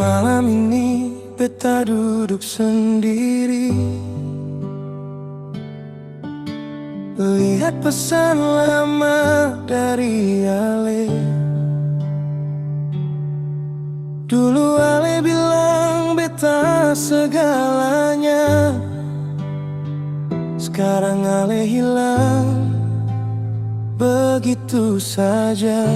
Malam ini beta duduk sendiri, lihat pesan lama dari Ale. Dulu Ale bilang beta segalanya, sekarang Ale hilang begitu saja.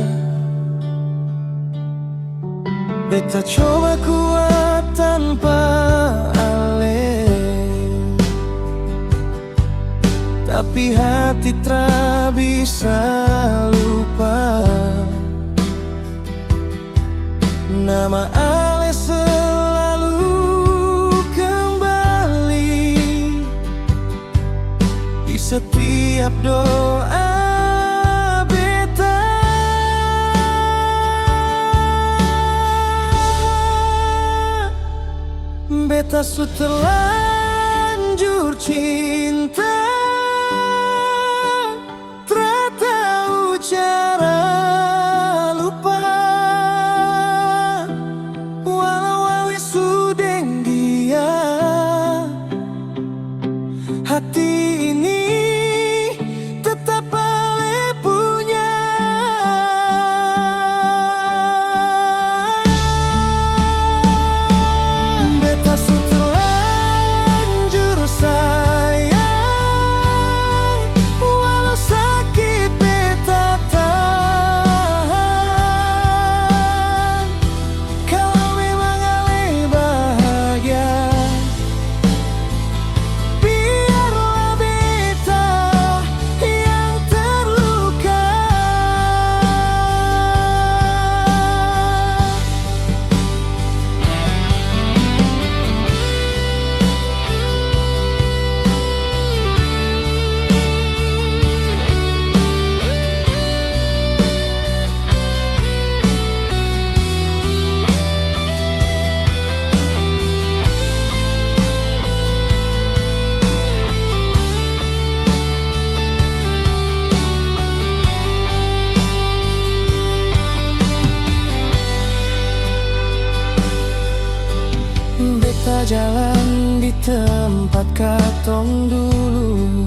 Beta coba kuat tanpa Ale, tapi hati tak bisa lupa. Nama Ale selalu kembali di setiap doa. Beta su terlanjur cinta, tak tahu cara lupa. Walau awe sudeng dia, hati ini tetap Ale punya. Beta su terlanjur sayang, walau sakit beta tahan. Kalau memang Ale bahagia, biarlah beta yang terluka. Beta jalan di tempat katong dulu,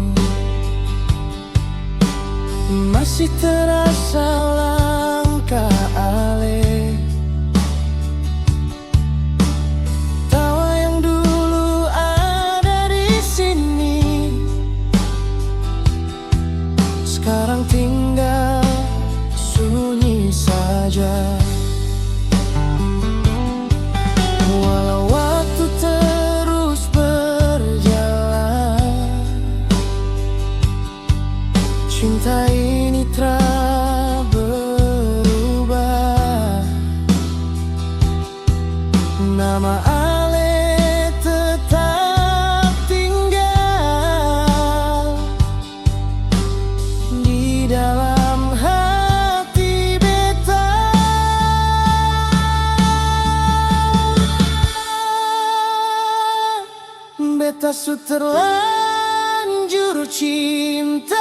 masih terasa langkah Ale. Tawa yang dulu ada di sini, sekarang tinggal sunyi saja. Walau waktu terus berjalan, cinta ini tak berubah. Nama Ale tetap tinggal di dalam hati beta. Beta su terlanjur cinta,